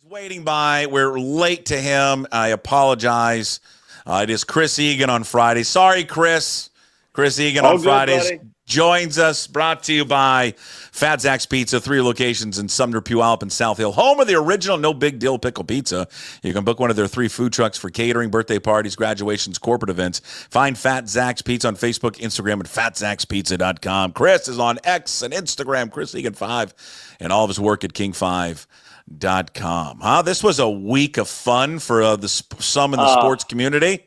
Waiting by. We're late to him. I apologize. It is Chris Egan on Friday. Sorry, Chris. Chris Egan All on good, Fridays buddy. joins us. Brought to you by Fat Zach's Pizza, 3 locations in Sumner, Puyallup, and South Hill. Home of the original No Big Deal Pickle Pizza. You can book one of their 3 food trucks for catering, birthday parties, graduations, corporate events. Find Fat Zach's Pizza on Facebook, Instagram, and fatzachspizza.com. Chris is on X and Instagram, Chris Egan 5, and all of his work at King5.com. This was a week of fun for some in the sports community.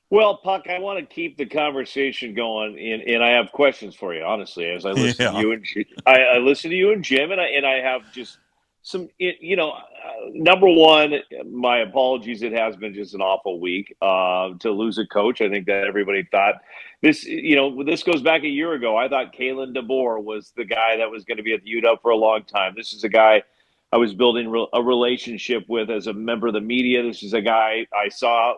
Well, Puck, I want to keep the conversation going, and I have questions for you. Honestly, as I listen to you and I listen to you and Jim, and I have just some. Number one, my apologies. It has been just an awful week to lose a coach. I think that everybody thought this. This goes back a year ago. I thought Kalen DeBoer was the guy that was going to be at the UW for a long time. This is a guy I was building a relationship with as a member of the media. This is a guy I saw,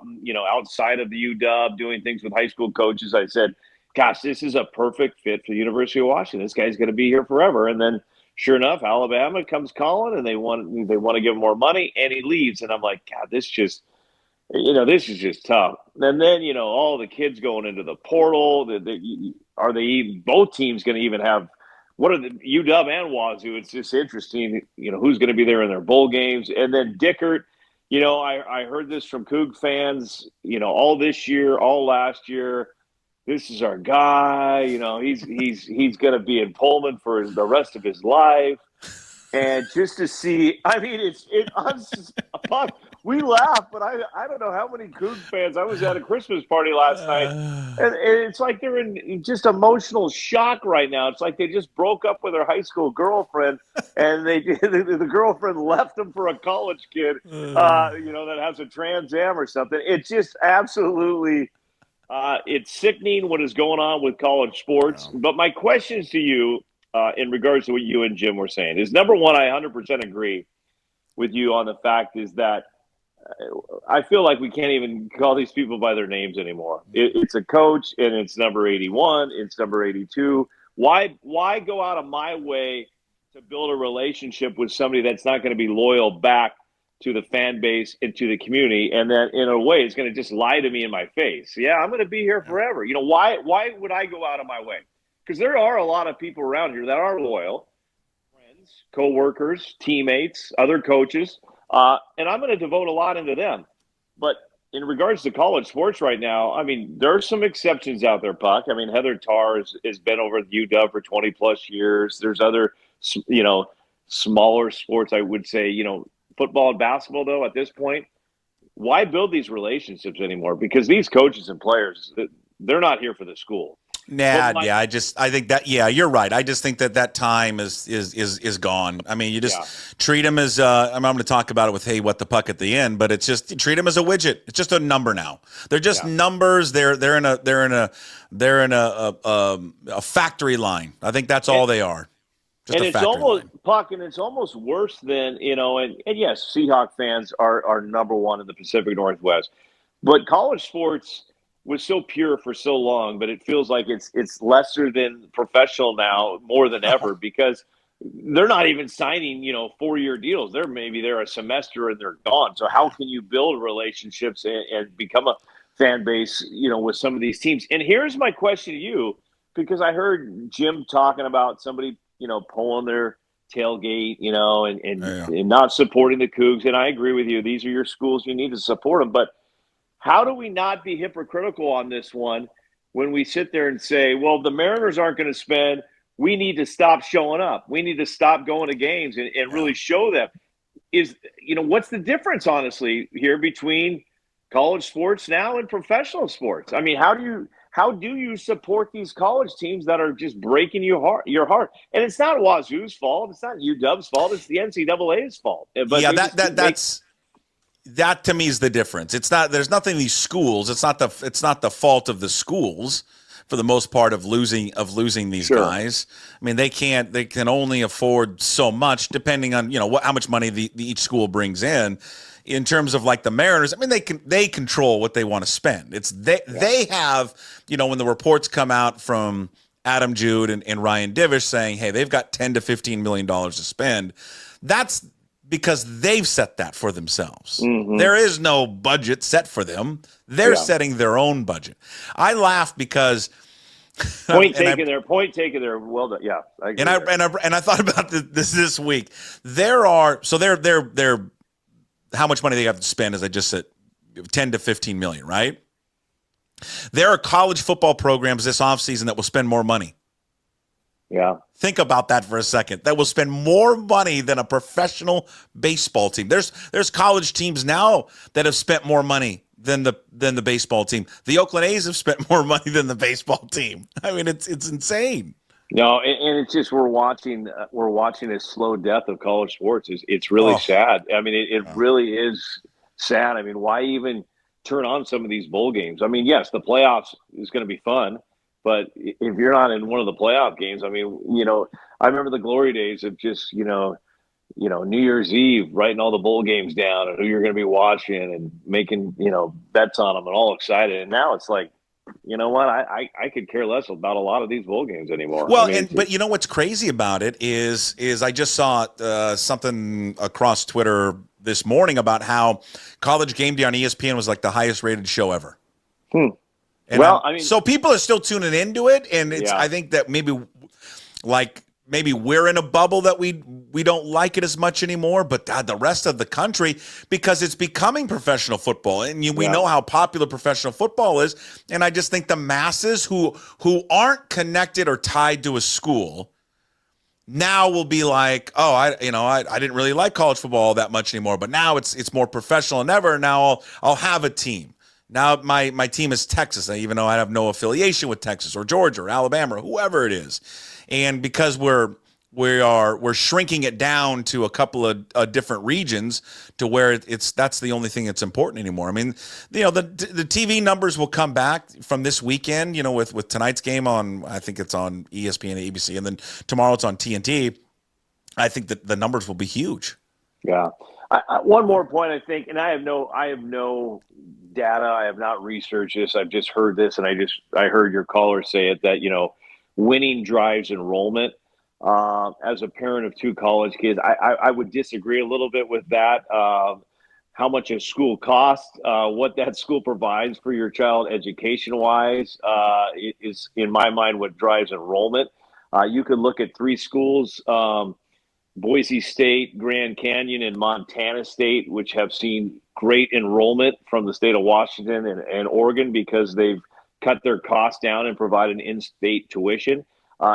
outside of the UW doing things with high school coaches. I said, gosh, this is a perfect fit for the University of Washington. This guy's going to be here forever. And then sure enough, Alabama comes calling and they want to give him more money, and he leaves. And I'm like, God, this is just tough. And then, all the kids going into the portal, both teams going to even have, what are the UW and Wazoo? It's just interesting, who's going to be there in their bowl games. And then Dickert, I heard this from Coug fans, all this year, all last year. This is our guy. He's going to be in Pullman for the rest of his life. And just to see, we laugh, but I don't know how many Coug fans. I was at a Christmas party last night, and it's like they're in just emotional shock right now. It's like they just broke up with their high school girlfriend, and the girlfriend left them for a college kid, that has a Trans Am or something. It's just absolutely, it's sickening what is going on with college sports. Wow. But my questions to you, in regards to what you and Jim were saying, is number one, I 100% agree with you on the fact is that I feel like we can't even call these people by their names anymore. It's a coach, and it's number 81, it's number 82. Why go out of my way to build a relationship with somebody that's not going to be loyal back to the fan base and to the community, and then in a way is going to just lie to me in my face? Yeah, I'm going to be here forever. Why would I go out of my way? Because there are a lot of people around here that are loyal, friends, co-workers, teammates, other coaches, and I'm going to devote a lot into them. But in regards to college sports right now, there are some exceptions out there, Puck. Heather Tarr has been over at UW for 20-plus years. There's other, smaller sports, I would say, football and basketball, though, at this point. Why build these relationships anymore? Because these coaches and players, they're not here for the school. I think that, you're right. I just think that time is gone. You just treat them as, I'm going to talk about it with, hey, what the puck at the end, but it's just, you treat them as a widget. It's just a number now. They're just numbers. They're in a factory line. I think that's all they are. Just and it's almost line. Puck, and it's almost worse than, and yes, Seahawk fans are number one in the Pacific Northwest, but college sports was so pure for so long, but it feels like it's lesser than professional now more than ever, because they're not even signing, 4-year deals. They're a semester and they're gone. So how can you build relationships and become a fan base, with some of these teams? And here's my question to you, because I heard Jim talking about somebody, pulling their tailgate, and not supporting the Cougs. And I agree with you. These are your schools. You need to support them. But how do we not be hypocritical on this one when we sit there and say, well, the Mariners aren't going to spend, we need to stop showing up. We need to stop going to games and really show them. What's the difference, honestly, here between college sports now and professional sports? How do you support these college teams that are just breaking your heart? And it's not Wazoo's fault. It's not UW's fault. It's the NCAA's fault. But that to me is the difference. It's not. There's nothing in these schools. It's not the fault of the schools for the most part of losing these guys. They can only afford so much depending on how much money each school brings in. In terms of like the Mariners, they control what they want to spend. They have, when the reports come out from Adam Jude and Ryan Divish saying, hey, they've got $10 to $15 million to spend. That's because they've set that for themselves. Mm-hmm. There is no budget set for them. They're setting their own budget. I laugh because point taken there. Well done. Yeah, I agree I thought about this week. They're how much money they have to spend, as I just said, 10 to 15 million, right? There are college football programs this offseason that will spend more money. Yeah. Think about that for a second. That will spend more money than a professional baseball team. There's college teams now that have spent more money than the baseball team. The Oakland A's have spent more money than the baseball team. I mean, it's insane. No, and it's just we're watching a slow death of college sports. It's really sad. I mean, it really is sad. I mean, why even turn on some of these bowl games? I mean, yes, the playoffs is going to be fun. But if you're not in one of the playoff games, I mean, I remember the glory days of just, New Year's Eve, writing all the bowl games down and who you're going to be watching and making, bets on them and all excited. And now it's like, you know what? I could care less about a lot of these bowl games anymore. Well, but you know what's crazy about it is I just saw something across Twitter this morning about how College Game Day on ESPN was like the highest rated show ever. And so people are still tuning into it, and I think that maybe we're in a bubble that we don't like it as much anymore, but the rest of the country, because it's becoming professional football, and we know how popular professional football is, and I just think the masses who aren't connected or tied to a school now will be like, oh, I didn't really like college football that much anymore, but now it's more professional than ever. Now I'll have a team. Now my team is Texas, even though I have no affiliation with Texas or Georgia or Alabama or whoever it is. And because we're shrinking it down to a couple of different regions to where that's the only thing that's important anymore. I mean, the TV numbers will come back from this weekend, with tonight's game on, I think it's on ESPN and ABC, and then tomorrow it's on TNT. I think that the numbers will be huge. Yeah. One more point, I think, and I have no data. I have not researched this. I've just heard this, and I heard your caller say it, that, winning drives enrollment. As a parent of two college kids, I would disagree a little bit with that. How much a school costs, what that school provides for your child education-wise, is, in my mind, what drives enrollment. You could look at three schools, Boise State, Grand Canyon, and Montana State, which have seen great enrollment from the state of Washington and Oregon because they've cut their costs down and provide an in-state tuition.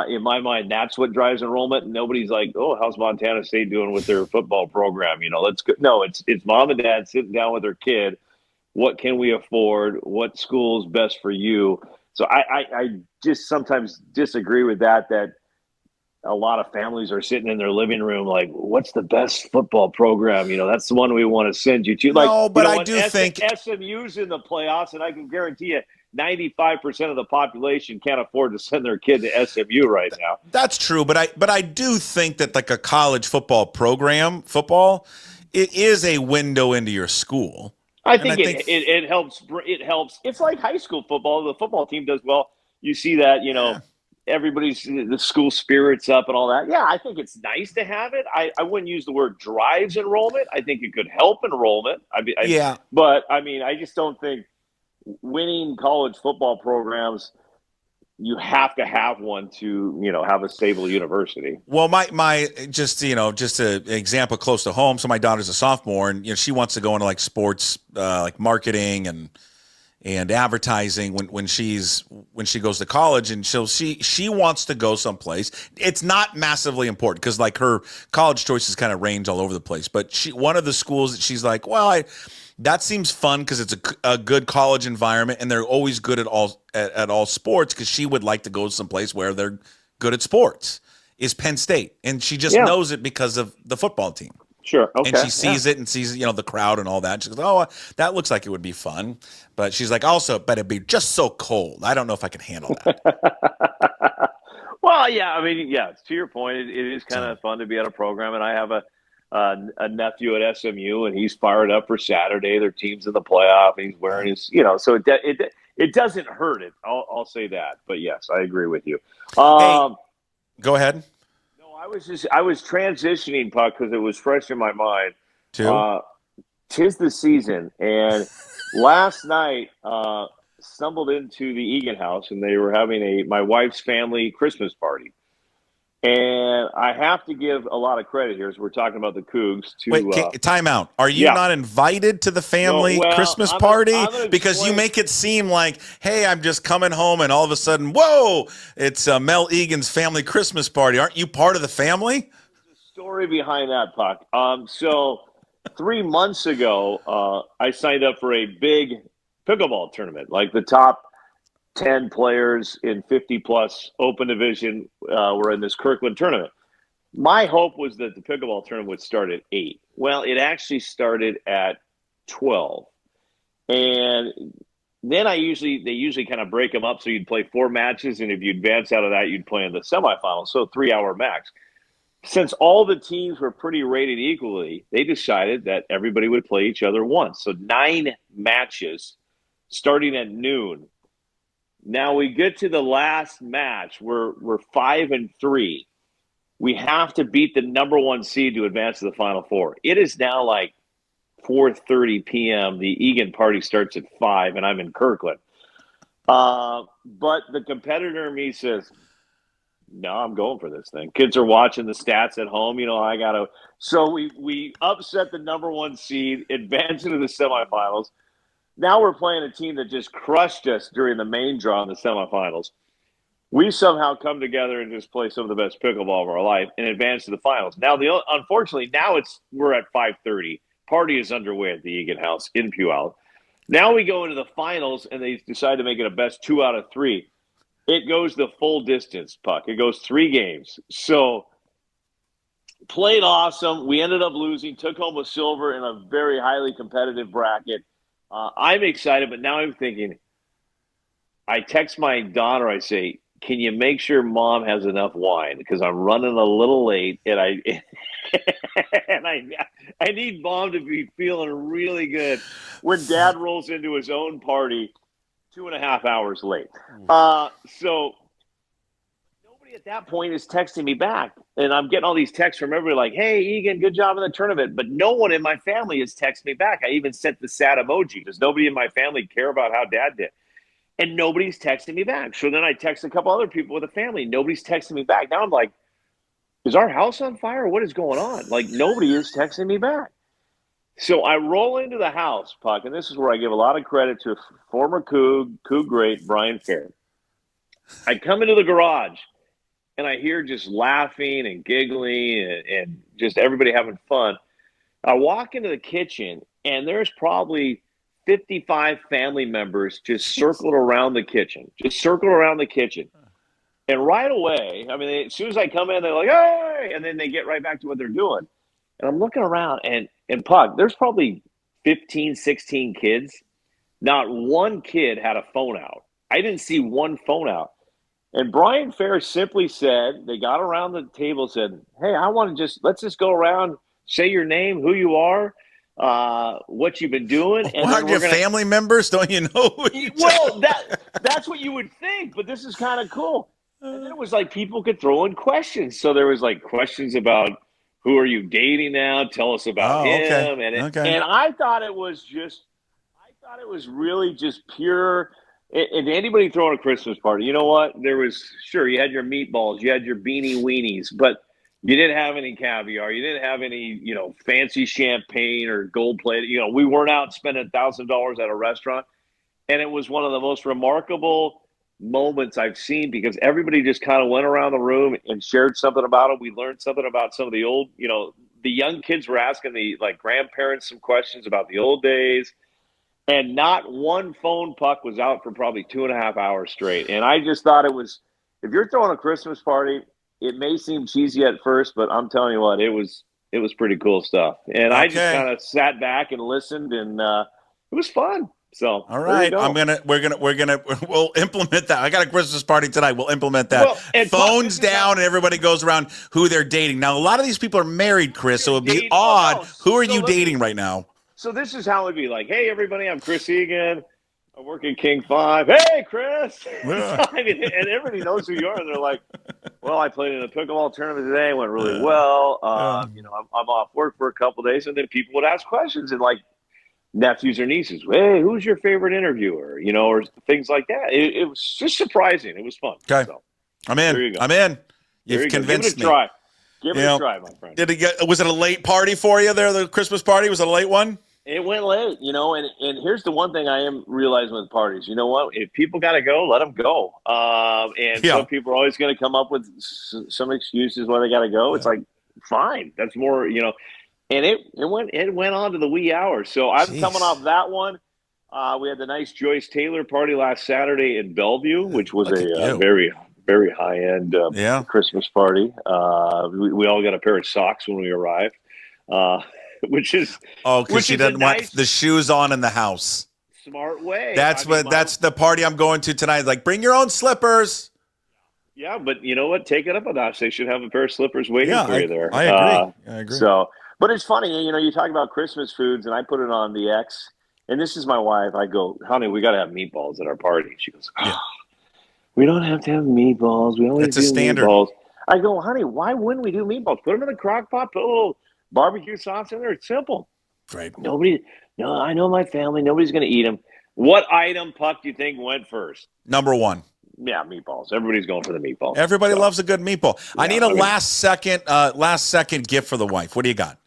In my mind, that's what drives enrollment. Nobody's like, oh, how's Montana State doing with their football program? Let's go. No, it's mom and dad sitting down with their kid. What can we afford? What school's best for you? So I just sometimes disagree with that a lot of families are sitting in their living room like, what's the best football program? That's the one we want to send you to. No, but I do think SMU's in the playoffs, and I can guarantee you 95% of the population can't afford to send their kid to SMU right now. That's true, but I do think that like a college football program, it is a window into your school. I think it helps. It helps. It's like high school football. The football team does well. You see that, the school spirits up and all that. Yeah, I think it's nice to have it. I wouldn't use the word drives enrollment. I think it could help enrollment. But I just don't think winning college football programs, you have to have one to, have a stable university. Well, just an example close to home. So my daughter's a sophomore, and she wants to go into like sports, like marketing and advertising when she goes to college, and she wants to go someplace. It's not massively important because like her college choices kind of range all over the place. But one of the schools that she's like, well, that seems fun because it's a good college environment, and they're always good at all sports, because she would like to go someplace where they're good at sports, is Penn State. And she just knows it because of the football team. Sure. Okay. And she sees it and sees, the crowd and all that. She goes, oh, that looks like it would be fun. But she's like, but it'd be just so cold. I don't know if I can handle that. Well, yeah. To your point, it is kind of fun to be at a program. And I have a nephew at SMU, and he's fired up for Saturday. Their team's in the playoff, and he's wearing his, so it doesn't hurt it. I'll say that. But yes, I agree with you. Hey, go ahead. I was transitioning, Puck, because it was fresh in my mind. Two. 'Tis the season, and last night stumbled into the Egan house, and they were having my wife's family Christmas party. And I have to give a lot of credit here as we're talking about the Cougs to Wait, time out. Are you yeah. not invited to the family No, well, Christmas I'm party? gonna Because you explain. make it seem like, hey, I'm just coming home and all of a sudden, whoa, it's Mel Egan's family Christmas party. Aren't you part of the family? Story behind that, Puck. So 3 months ago, I signed up for a big pickleball tournament, like the top 10 players in 50 plus open division were in this Kirkland tournament. My hope was that the pickleball tournament would start at 8. Well, it actually started at 12. And then they usually kind of break them up. So you'd play 4 matches. And if you advance out of that, you'd play in the semifinals. So 3-hour max. Since all the teams were pretty rated equally, they decided that everybody would play each other once. So 9 matches starting at noon. Now we get to the last match. We're 5-3. We have to beat the number 1 seed to advance to the Final Four. It is now like 4:30 p.m. The Egan party starts at 5, and I'm in Kirkland. But the competitor in me says, no, I'm going for this thing. Kids are watching the stats at home. I got to. So we upset the number 1 seed, advance into the semifinals. Now we're playing a team that just crushed us during the main draw in the semifinals. We somehow come together and just play some of the best pickleball of our life and advance to the finals. Now, unfortunately, now we're at 5:30. Party is underway at the Egan House in Puyallup. Now we go into the finals, and they decide to make it a best 2 out of 3. It goes the full distance, Puck. It goes 3 games. So played awesome. We ended up losing, took home a silver in a very highly competitive bracket. I'm excited, but now I'm thinking, I text my daughter, I say, can you make sure Mom has enough wine? Because I'm running a little late, and I need Mom to be feeling really good when Dad rolls into his own party 2.5 hours late. So nobody at that point is texting me back. And I'm getting all these texts from everybody like, hey, Egan, good job in the tournament. But no one in my family has texted me back. I even sent the sad emoji. Does nobody in my family care about how Dad did? And nobody's texting me back. So then I text a couple other people with a family. Nobody's texting me back. Now I'm like, is our house on fire? What is going on? Like, nobody is texting me back. So I roll into the house, Puck, and this is where I give a lot of credit to former Coug great Brian Fair. I come into the garage, and I hear just laughing and giggling and just everybody having fun. I walk into the kitchen, and there's probably 55 family members just circled around the kitchen. And right away, I mean, as soon as I come in, they're like, hey! And then they get right back to what they're doing. And I'm looking around, and Puck, there's probably 15, 16 kids. Not one kid had a phone out. I didn't see one phone out. And Brian Fair simply said, they got around the table and said, hey, let's just go around, say your name, who you are, what you've been doing. And Aren't you family members? Don't you know? Well, that's what you would think, but this is kind of cool. And then it was like people could throw in questions. So there was like questions about, who are you dating now? Tell us about him. Okay. And I thought it was really just pure. And anybody throwing a Christmas party, you know what? You had your meatballs, you had your beanie weenies, but you didn't have any caviar. You didn't have any, fancy champagne or gold plate. We weren't out spending $1,000 at a restaurant. And it was one of the most remarkable moments I've seen because everybody just kind of went around the room and shared something about it. We learned something about some of the old, the young kids were asking the grandparents some questions about the old days. And not one phone, Puck, was out for probably 2.5 hours straight. And I just thought it was, if you're throwing a Christmas party, it may seem cheesy at first, but I'm telling you what, it was pretty cool stuff. And I just kind of sat back and listened, and it was fun. So all right, we'll implement that. I got a Christmas party tonight. We'll implement that. Well, phones down, and everybody goes around who they're dating. Now, a lot of these people are married, Chris, so it'd be odd. Who are you dating right now? So this is how it'd be like, hey, everybody, I'm Chris Egan. I work at King 5. Hey, Chris. I mean, and everybody knows who you are. And they're like, well, I played in a pickleball tournament today. It went really well. I'm off work for a couple of days, and then people would ask questions and like nephews or nieces, hey, who's your favorite interviewer? Or things like that. It was just surprising. It was fun. Okay, So I'm in. there you go. I'm in. There You've you go. convinced Give it a try. Give it a try, my friend. Was it a late party for you there? The Christmas party was it a late one? It went late, and here's the one thing I am realizing with parties. You know what? If people got to go, let them go. Some people are always going to come up with some excuses why they got to go. It's like, fine. That's more, And it went on to the wee hours. So I'm coming off that one. We had the nice Joyce Taylor party last Saturday in Bellevue, which was a very, very high end Christmas party. We all got a pair of socks when we arrived. Which is because she doesn't want the shoes on in the house. Smart way. That's the party I'm going to tonight. Like, bring your own slippers. Yeah, but you know what? Take it up a notch. They should have a pair of slippers waiting for you there. I agree. I agree. So, but it's funny, you talk about Christmas foods, and I put it on the X, and this is my wife. I go, honey, we got to have meatballs at our party. She goes, we don't have to have meatballs. We only do standard. Meatballs. I go, honey, why wouldn't we do meatballs? Put them in the crock pot. Put a little barbecue sauce in there. It's simple. Right. I know my family. Nobody's going to eat them. What item, Puck, do you think went first? Number one. Yeah, meatballs. Everybody's going for the meatballs. Everybody loves a good meatball. Yeah, I need a last second gift for the wife. What do you got?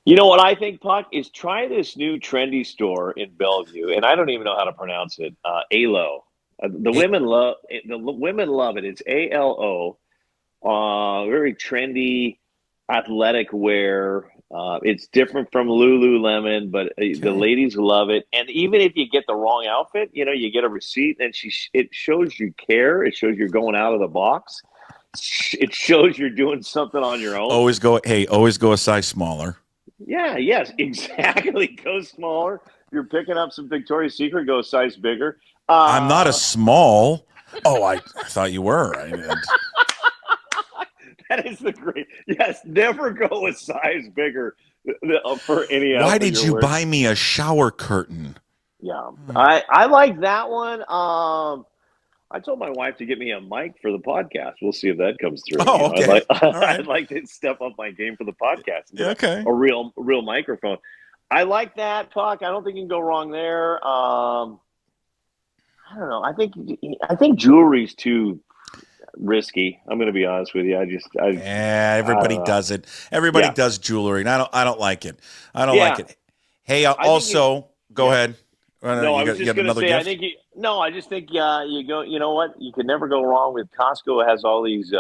You know what I think, Puck, is try this new trendy store in Bellevue, and I don't even know how to pronounce it. Alo. The women love it. It's ALO. Very trendy athletic wear. It's different from Lululemon, but the ladies love it. And even if you get the wrong outfit, you get a receipt, and it shows you care. It shows you're going out of the box. It shows you're doing something on your own. Always go a size smaller. Yeah, yes, exactly. Go smaller. You're picking up some Victoria's Secret, go a size bigger. I'm not a small. Oh, I thought you were. That is the great. Yes, never go a size bigger for any. Why did you buy me a shower curtain? Yeah, I like that one. I told my wife to get me a mic for the podcast. We'll see if that comes through. Oh, okay. I'd like to step up my game for the podcast. Okay. A real microphone. I like that, Puck. I don't think you can go wrong there. I don't know. I think jewelry's too risky. I'm going to be honest with you. Everybody does it. Everybody does jewelry, and I don't like it. I don't like it. Hey, also, go ahead. No, I was just going to say, I just think you go. You know what? You can never go wrong with Costco. It has all these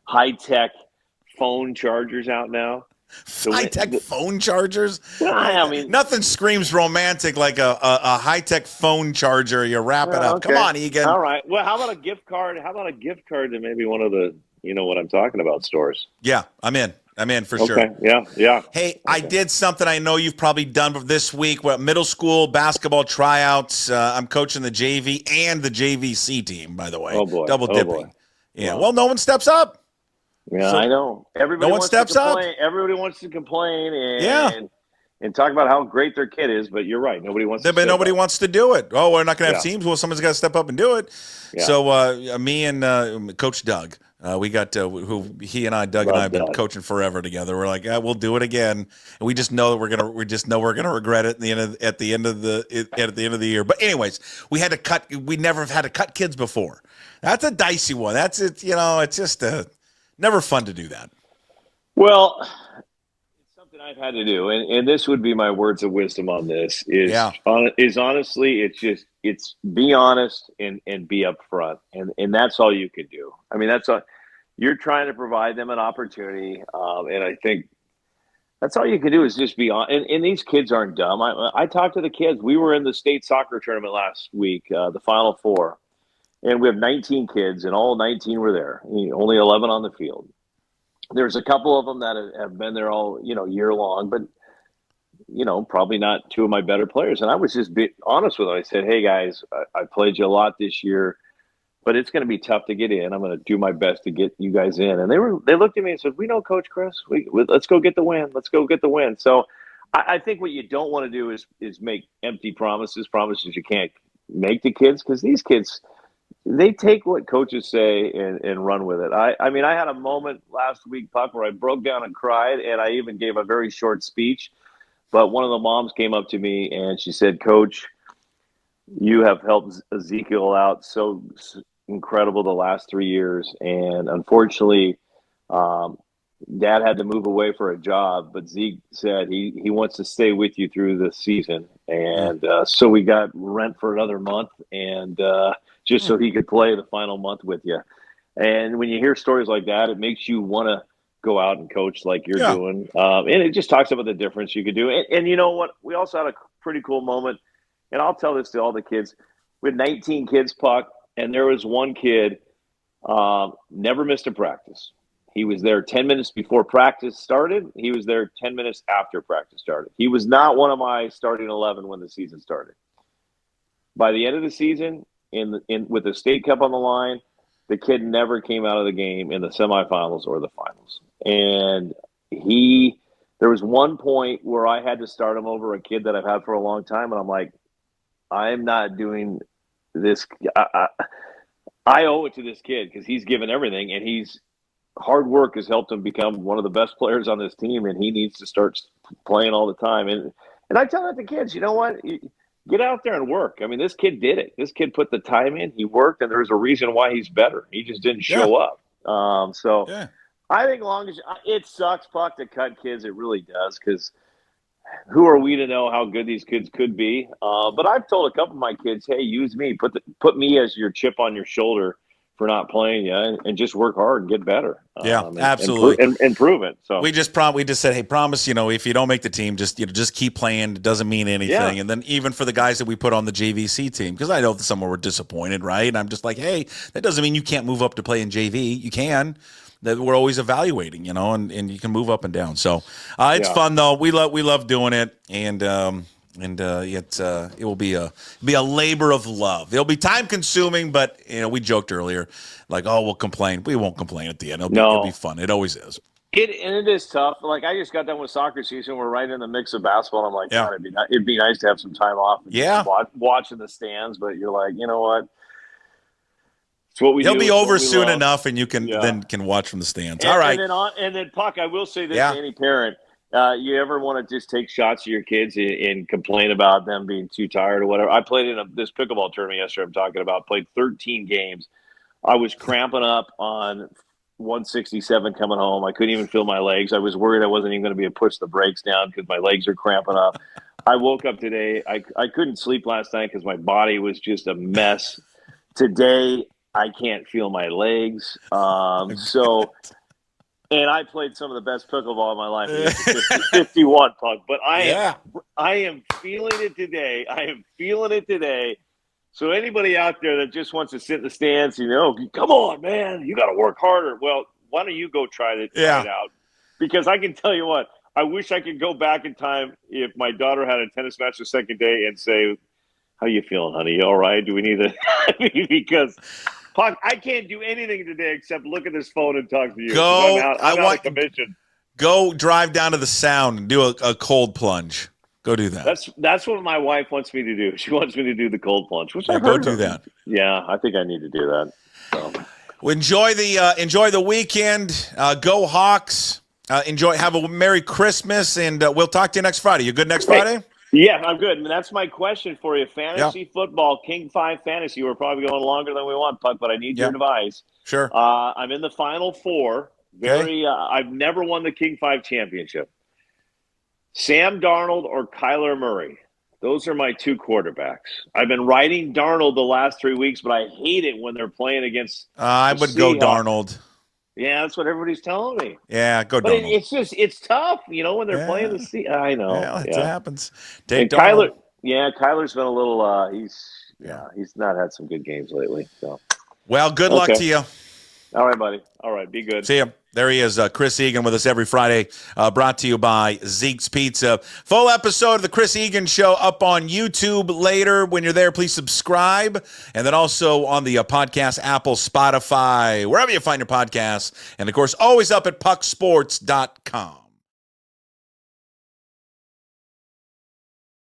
high-tech phone chargers out now. High-tech phone chargers? I mean, nothing screams romantic like a high-tech phone charger. You wrap it up. Okay. Come on, Egan. All right. Well, how about a gift card? How about a gift card to maybe one of the, what I'm talking about, stores? Yeah, I'm in for sure. Okay, yeah. Hey, okay. I did something I know you've probably done this week. Middle school basketball tryouts. I'm coaching the JV and the JVC team, by the way. Oh, boy. Double dipping. Boy. Yeah, well, no one steps up. Yeah, I know. Everybody wants to complain. Everybody wants to complain and talk about how great their kid is, but you're right. Nobody wants to. But nobody wants to do it. Oh, we're not going to have teams. Well, someone's got to step up and do it. Yeah. So me and Coach Doug, we got Doug and I have been coaching forever together. We're like, we'll do it again, and we just know that we're gonna regret it at the end of the year. But anyways, we had to cut. We never have had to cut kids before. That's a dicey one. That's it. It's just never fun to do that. Well, it's something I've had to do, and this would be my words of wisdom on this. Is honestly, it's be honest and be upfront, and that's all you can do. I mean, that's all. You're trying to provide them an opportunity, and I think that's all you can do is just be honest. And these kids aren't dumb. I talked to the kids. We were in the state soccer tournament last week, the Final Four. And we have 19 kids, and all 19 were there. Only 11 on the field. There's a couple of them that have been there all, year long, but, probably not two of my better players. And I was just honest with them. I said, hey, guys, I played you a lot this year, but it's going to be tough to get in. I'm going to do my best to get you guys in. And they looked at me and said, we know Coach Chris. Let's go get the win. Let's go get the win. So I think what you don't want to do is make empty promises you can't make to kids, because these kids – they take what coaches say and run with it. I mean, I had a moment last week, Puck, where I broke down and cried, and I even gave a very short speech. But one of the moms came up to me and she said, "Coach, you have helped Ezekiel out so incredible the last 3 years, and unfortunately, um, Dad had to move away for a job, but Zeke said he wants to stay with you through the season, and so we got rent for another month, and just so he could play the final month with you." And when you hear stories like that, it makes you want to go out and coach like you're doing, and it just talks about the difference you could do. And you know what? We also had a pretty cool moment, and I'll tell this to all the kids. We had 19 kids, Puck, and there was one kid never missed a practice. He was there 10 minutes before practice started. He was there 10 minutes after practice started. He was not one of my starting 11 when the season started. By the end of the season, with the state cup on the line, the kid never came out of the game in the semifinals or the finals. And there was one point where I had to start him over a kid that I've had for a long time, and I'm like, I'm not doing this. I owe it to this kid because he's given everything, and hard work has helped him become one of the best players on this team, and he needs to start playing all the time. And I tell that to kids, you know what? Get out there and work. I mean, this kid did it. This kid put the time in. He worked, and there's a reason why he's better. He just didn't show up. I think it sucks, Puck, to cut kids. It really does, because who are we to know how good these kids could be? But I've told a couple of my kids, hey, use me. Put me as your chip on your shoulder for not playing you, and just work hard and get better. Absolutely. And improve it. So we just said, hey, promise, if you don't make the team, just keep playing. It doesn't mean anything. Yeah. And then even for the guys that we put on the JVC team, because I know that some were disappointed, right? And I'm just like, hey, that doesn't mean you can't move up to play in JV. You can. That we're always evaluating, and you can move up and down. So it's fun though. We love doing it, and it will be a labor of love. It'll be time consuming, but we joked earlier, like, oh, we'll complain. We won't complain at the end. It'll be fun. It always is. It is tough. Like, I just got done with soccer season. We're right in the mix of basketball. I'm like, God, it'd be nice to have some time off. And watching the stands, but you're like, you know what? It's what we do. It'll be over soon enough, and you can watch from the stands. All right. And then Puck, I will say this to any parent. You ever want to just take shots of your kids and complain about them being too tired or whatever? I played in this pickleball tournament yesterday I'm talking about, played 13 games. I was cramping up on 167 coming home. I couldn't even feel my legs. I was worried I wasn't even going to be able to push the brakes down because my legs are cramping up. I woke up today. I couldn't sleep last night because my body was just a mess. Today, I can't feel my legs. And I played some of the best pickleball of my life. 51, Puck. But I am feeling it today. So anybody out there that just wants to sit in the stands, come on, man, you got to work harder. Well, why don't you go try it out? Because I can tell you what, I wish I could go back in time if my daughter had a tennis match the second day and say, how you feeling, honey? You all right? Do we need to – because – Puck, I can't do anything today except look at this phone and talk to you. I'm out of commission. Go drive down to the Sound and do a cold plunge. Go do that. That's what my wife wants me to do. She wants me to do the cold plunge. Go do that. Yeah, I think I need to do that. So. Well, enjoy the weekend. Go Hawks. Have a Merry Christmas, and we'll talk to you next Friday. You good next Friday? Yeah, I'm good. And that's my question for you. Fantasy football, King 5 Fantasy. We're probably going longer than we want, Puck, but I need your advice. Sure. I'm in the Final Four. I've never won the King 5 championship. Sam Darnold or Kyler Murray? Those are my two quarterbacks. I've been riding Darnold the last 3 weeks, but I hate it when they're playing against I would go Darnold. Yeah, that's what everybody's telling me. Yeah, go But Darnold. it's tough, when they're playing the season. I know. Yeah, it happens. Kyler, Kyler's been a little he's not had some good games lately. So well, good luck to you. All right, buddy. All right, be good. See ya. There he is, Chris Egan with us every Friday, brought to you by Zeke's Pizza. Full episode of the Chris Egan Show up on YouTube later. When you're there, please subscribe. And then also on the podcast, Apple, Spotify, wherever you find your podcasts. And, of course, always up at pucksports.com.